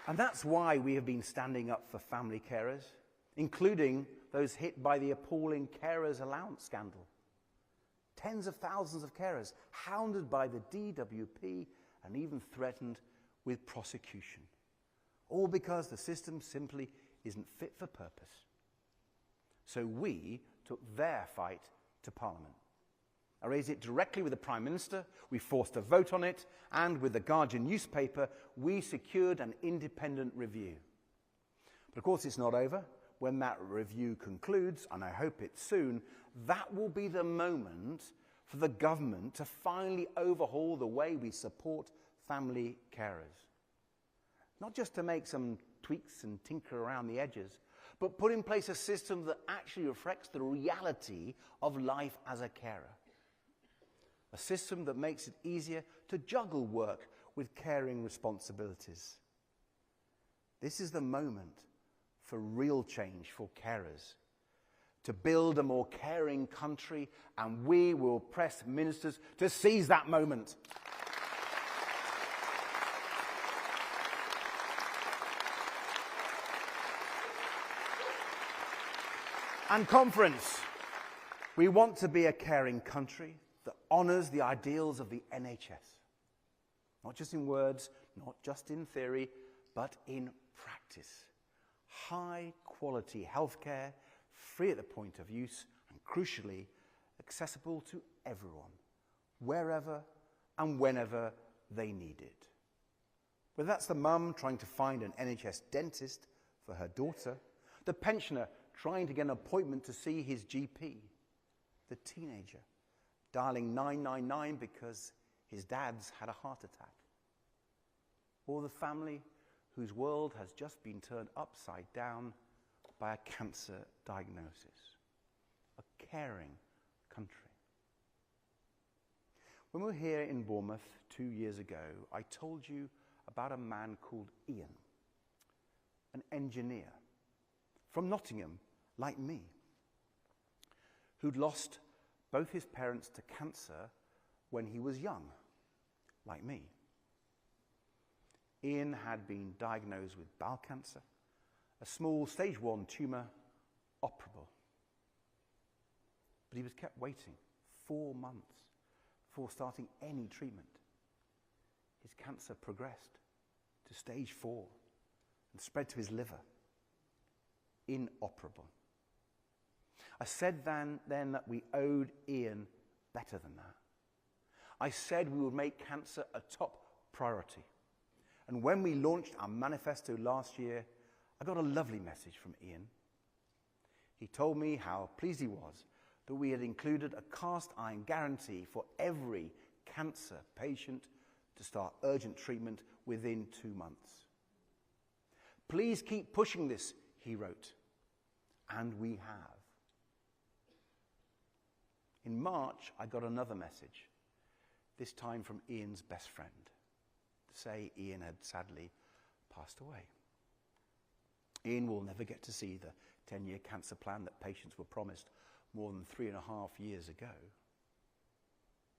And that's why we have been standing up for family carers, including those hit by the appalling carers allowance scandal. Tens of thousands of carers hounded by the DWP and even threatened with prosecution. All because the system simply isn't fit for purpose. So we took their fight to Parliament. I raised it directly with the Prime Minister, we forced a vote on it, and with the Guardian newspaper, we secured an independent review. But of course it's not over. When that review concludes, and I hope it's soon, that will be the moment for the government to finally overhaul the way we support family carers. Not just to make some tweaks and tinker around the edges, but put in place a system that actually reflects the reality of life as a carer. A system that makes it easier to juggle work with caring responsibilities. This is the moment for real change for carers, to build a more caring country, and we will press ministers to seize that moment. And conference, we want to be a caring country that honours the ideals of the NHS. Not just in words, not just in theory, but in practice. High quality healthcare, free at the point of use, and crucially, accessible to everyone, wherever and whenever they need it. Whether that's the mum trying to find an NHS dentist for her daughter, the pensioner trying to get an appointment to see his GP, the teenager dialing 999 because his dad's had a heart attack. Or the family whose world has just been turned upside down by a cancer diagnosis. A caring country. When we were here in Bournemouth 2 years ago, I told you about a man called Ian, an engineer from Nottingham, like me, who'd lost both his parents to cancer when he was young, like me. Ian had been diagnosed with bowel cancer, a small stage 1 tumour, operable. But he was kept waiting 4 months before starting any treatment. His cancer progressed to stage 4 and spread to his liver. Inoperable. I said then that we owed Ian better than that. I said we would make cancer a top priority. And when we launched our manifesto last year, I got a lovely message from Ian. He told me how pleased he was that we had included a cast iron guarantee for every cancer patient to start urgent treatment within 2 months. Please keep pushing this, he wrote. And we have. In March, I got another message, this time from Ian's best friend, to say Ian had sadly passed away. Ian will never get to see the 10-year cancer plan that patients were promised more than 3.5 years ago.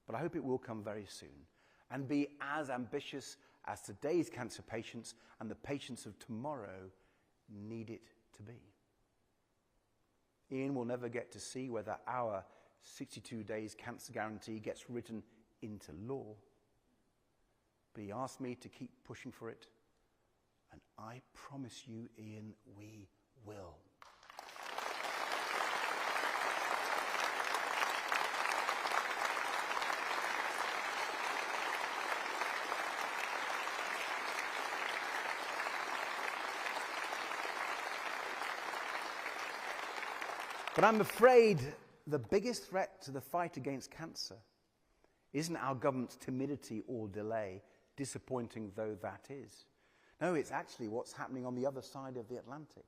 But I hope it will come very soon and be as ambitious as today's cancer patients and the patients of tomorrow need it to be. Ian will never get to see whether our 62 days cancer guarantee gets written into law. But he asked me to keep pushing for it, and I promise you, Ian, we will. But I'm afraid the biggest threat to the fight against cancer isn't our government's timidity or delay, disappointing though that is. No, it's actually what's happening on the other side of the Atlantic.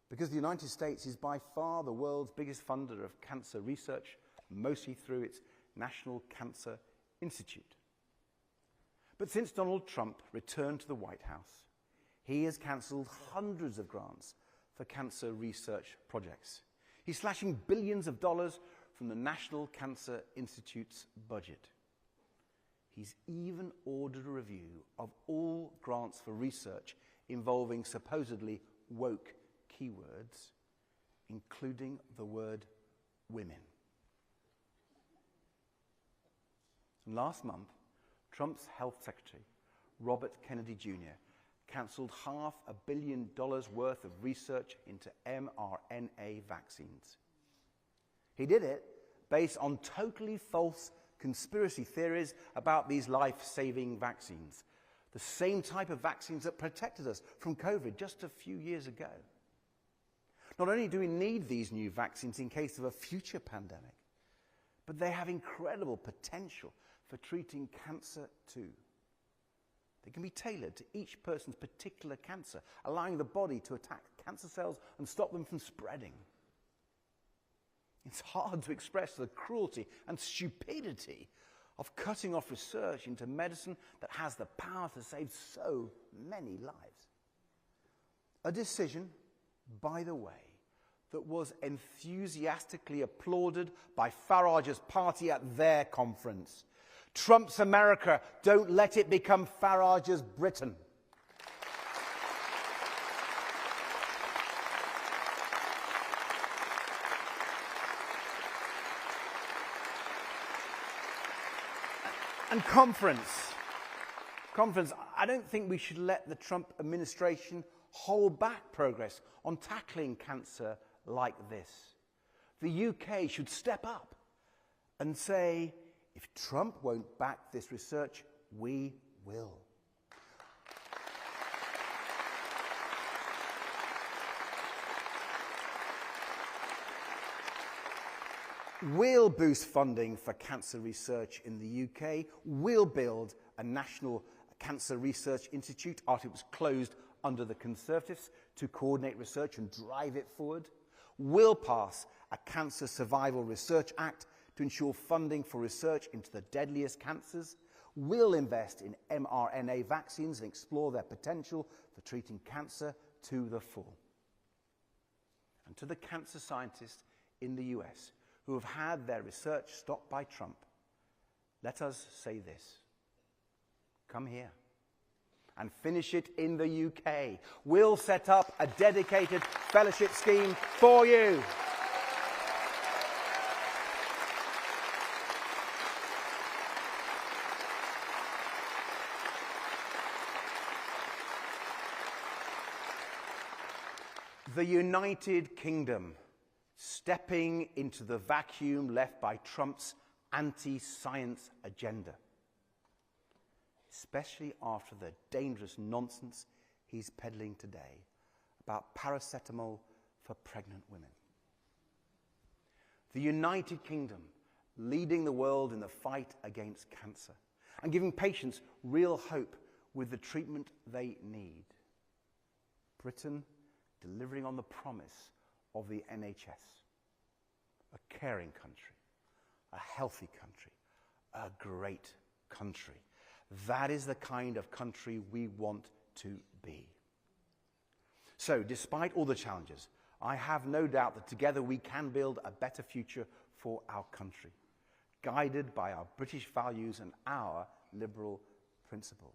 Because the United States is by far the world's biggest funder of cancer research, mostly through its National Cancer Institute. But since Donald Trump returned to the White House, he has cancelled hundreds of grants for cancer research projects. He's slashing billions of dollars from the National Cancer Institute's budget. He's even ordered a review of all grants for research involving supposedly woke keywords, including the word women. And last month, Trump's health secretary, Robert Kennedy Jr., cancelled $500 million worth of research into mRNA vaccines. He did it based on totally false conspiracy theories about these life-saving vaccines, the same type of vaccines that protected us from COVID just a few years ago. Not only do we need these new vaccines in case of a future pandemic, but they have incredible potential for treating cancer too. They can be tailored to each person's particular cancer, allowing the body to attack cancer cells and stop them from spreading. It's hard to express the cruelty and stupidity of cutting off research into medicine that has the power to save so many lives. A decision, by the way, that was enthusiastically applauded by Farage's party at their conference. Trump's America, don't let it become Farage's Britain. And conference, I don't think we should let the Trump administration hold back progress on tackling cancer like this. The UK should step up and say, if Trump won't back this research, we will. We'll boost funding for cancer research in the UK. We'll build a national cancer research institute after it was closed under the Conservatives to coordinate research and drive it forward. We'll pass a Cancer Survival Research Act to ensure funding for research into the deadliest cancers. We'll invest in mRNA vaccines and explore their potential for treating cancer to the full. And to the cancer scientists in the US who have had their research stopped by Trump, let us say this: come here and finish it in the UK. We'll set up a dedicated fellowship scheme for you. The United Kingdom, stepping into the vacuum left by Trump's anti-science agenda, especially after the dangerous nonsense he's peddling today about paracetamol for pregnant women. The United Kingdom, leading the world in the fight against cancer and giving patients real hope with the treatment they need. Britain, delivering on the promise of the NHS. A caring country, a healthy country, a great country. That is the kind of country we want to be. So, despite all the challenges, I have no doubt that together we can build a better future for our country, guided by our British values and our liberal principles.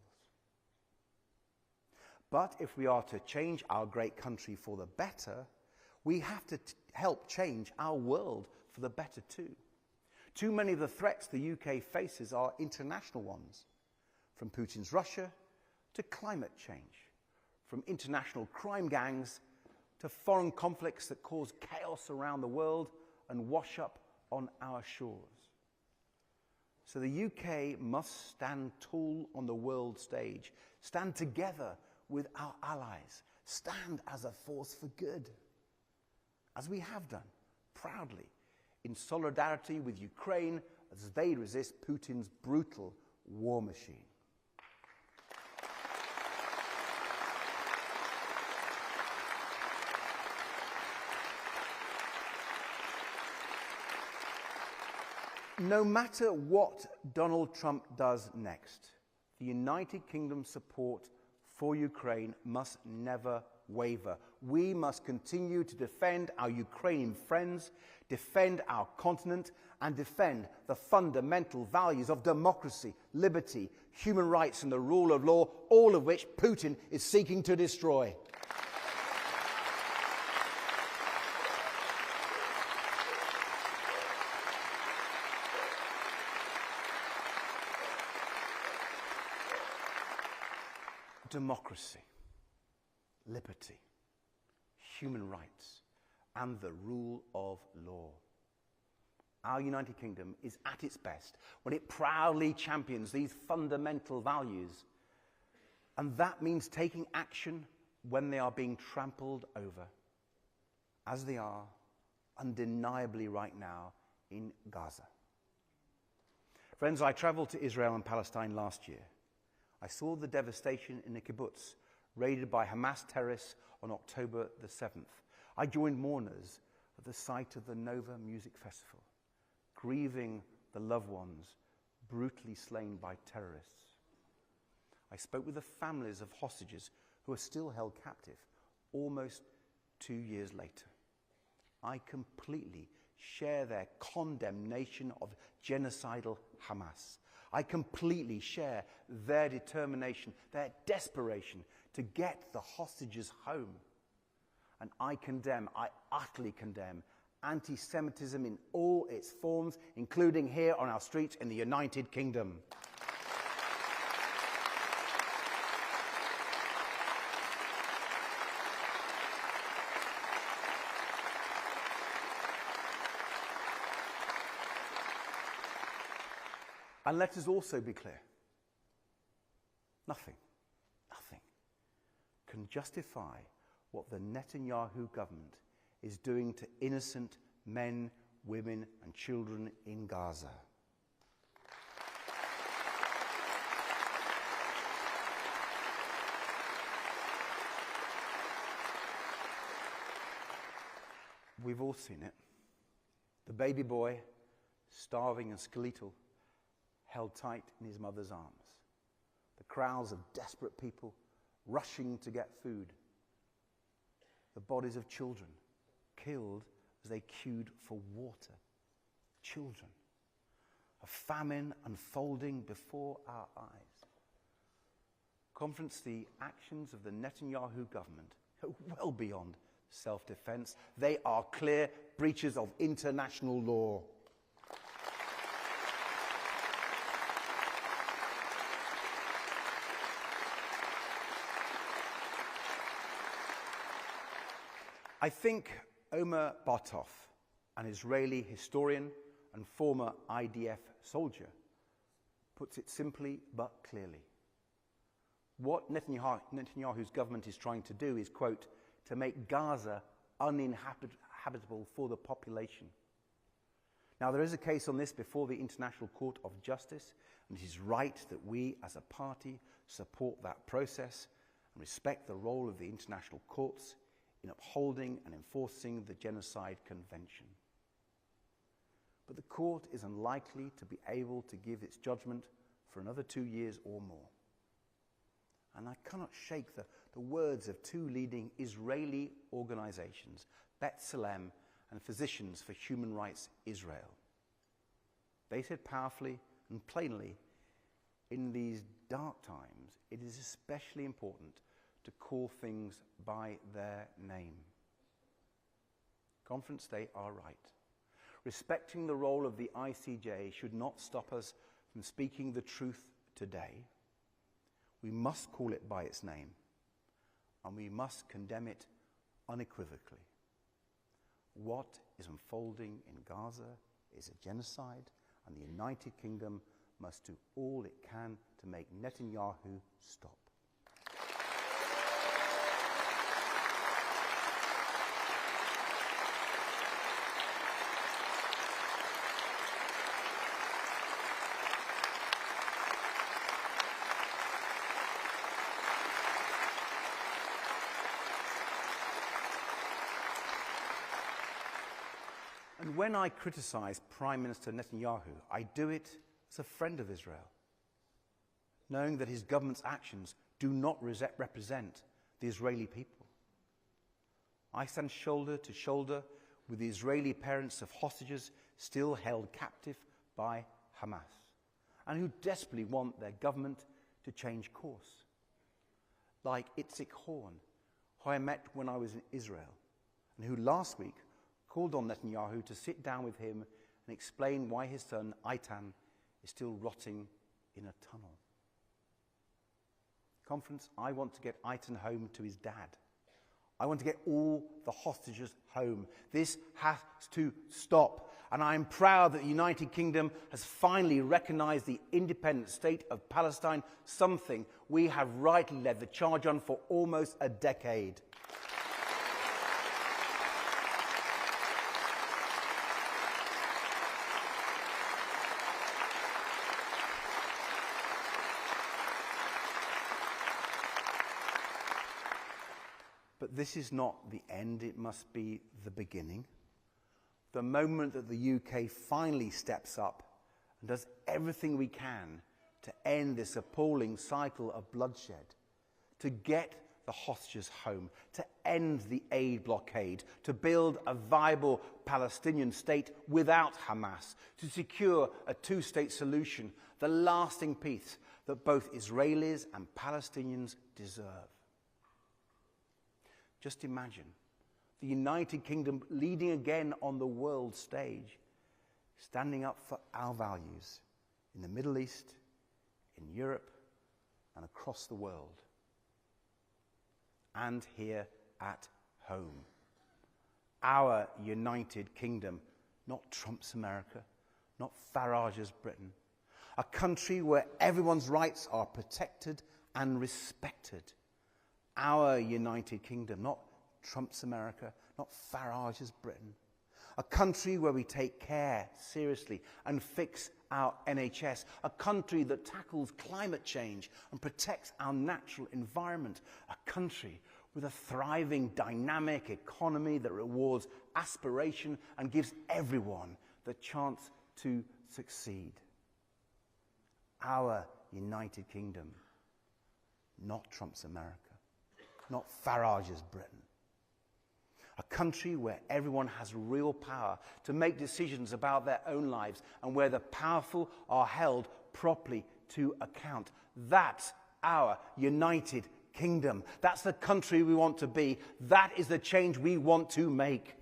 But if we are to change our great country for the better, we have to help change our world for the better too. Too many of the threats the UK faces are international ones, from Putin's Russia to climate change, from international crime gangs to foreign conflicts that cause chaos around the world and wash up on our shores. So the UK must stand tall on the world stage, stand together with our allies, stand as a force for good, as we have done, proudly, in solidarity with Ukraine as they resist Putin's brutal war machine. No matter what Donald Trump does next, the United Kingdom's support for Ukraine must never waver. We must continue to defend our Ukrainian friends, defend our continent, and defend the fundamental values of democracy, liberty, human rights, and the rule of law, all of which Putin is seeking to destroy. Democracy, liberty, human rights, and the rule of law. Our United Kingdom is at its best when it proudly champions these fundamental values. And that means taking action when they are being trampled over, as they are undeniably right now in Gaza. Friends, I traveled to Israel and Palestine last year. I saw the devastation in the kibbutz, raided by Hamas terrorists on October the 7th. I joined mourners at the site of the Nova Music Festival, grieving the loved ones brutally slain by terrorists. I spoke with the families of hostages who are still held captive almost 2 years later. I completely share their condemnation of genocidal Hamas. I completely share their determination, their desperation to get the hostages home. And I utterly condemn anti-Semitism in all its forms, including here on our streets in the United Kingdom. And let us also be clear. Nothing can justify what the Netanyahu government is doing to innocent men, women and children in Gaza. We've all seen it. The baby boy, starving and skeletal, held tight in his mother's arms. The crowds of desperate people rushing to get food. The bodies of children killed as they queued for water. Children. A famine unfolding before our eyes. Conference, the actions of the Netanyahu government are well beyond self-defense. They are clear breaches of international law. I think Omer Bartov, an Israeli historian and former IDF soldier, puts it simply but clearly. What Netanyahu's government is trying to do is, quote, to make Gaza uninhabitable for the population. Now, there is a case on this before the International Court of Justice, and it is right that we, as a party, support that process and respect the role of the international courts in upholding and enforcing the Genocide Convention. But the court is unlikely to be able to give its judgment for another 2 years or more. And I cannot shake the words of two leading Israeli organizations, B'Tselem and Physicians for Human Rights Israel. They said powerfully and plainly, in these dark times, it is especially important to call things by their name. Conference, they are right. Respecting the role of the ICJ should not stop us from speaking the truth today. We must call it by its name, and we must condemn it unequivocally. What is unfolding in Gaza is a genocide, and the United Kingdom must do all it can to make Netanyahu stop. And when I criticize Prime Minister Netanyahu, I do it as a friend of Israel, knowing that his government's actions do not represent the Israeli people. I stand shoulder to shoulder with the Israeli parents of hostages still held captive by Hamas, and who desperately want their government to change course. Like Itzik Horn, who I met when I was in Israel, and who last week called on Netanyahu to sit down with him and explain why his son, Eitan, is still rotting in a tunnel. Conference, I want to get Eitan home to his dad. I want to get all the hostages home. This has to stop. And I am proud that the United Kingdom has finally recognized the independent state of Palestine, something we have rightly led the charge on for almost a decade. But this is not the end, it must be the beginning. The moment that the UK finally steps up and does everything we can to end this appalling cycle of bloodshed, to get the hostages home, to end the aid blockade, to build a viable Palestinian state without Hamas, to secure a two-state solution, the lasting peace that both Israelis and Palestinians deserve. Just imagine the United Kingdom leading again on the world stage, standing up for our values in the Middle East, in Europe, and across the world. And here at home. Our United Kingdom, not Trump's America, not Farage's Britain. A country where everyone's rights are protected and respected. Our United Kingdom, not Trump's America, not Farage's Britain. A country where we take care seriously and fix our NHS. A country that tackles climate change and protects our natural environment. A country with a thriving, dynamic economy that rewards aspiration and gives everyone the chance to succeed. Our United Kingdom, not Trump's America, not Farage's Britain. A country where everyone has real power to make decisions about their own lives and where the powerful are held properly to account. That's our United Kingdom. That's the country we want to be. That is the change we want to make.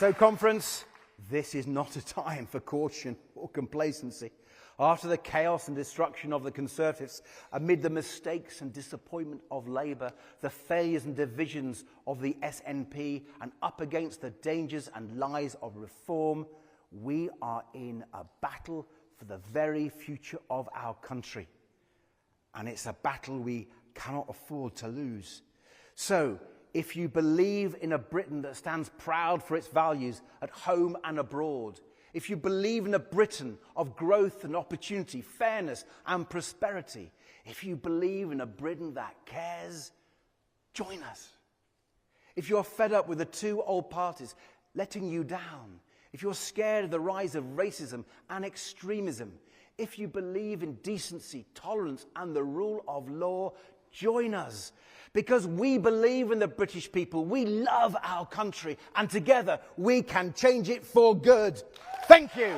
So, conference, this is not a time for caution or complacency. After the chaos and destruction of the Conservatives, amid the mistakes and disappointment of Labour, the failures and divisions of the SNP, and up against the dangers and lies of reform, we are in a battle for the very future of our country. And it's a battle we cannot afford to lose. So, if you believe in a Britain that stands proud for its values at home and abroad, if you believe in a Britain of growth and opportunity, fairness and prosperity, if you believe in a Britain that cares, join us. If you're fed up with the two old parties letting you down, if you're scared of the rise of racism and extremism, if you believe in decency, tolerance and the rule of law, join us. Because we believe in the British people, we love our country, and together we can change it for good. Thank you.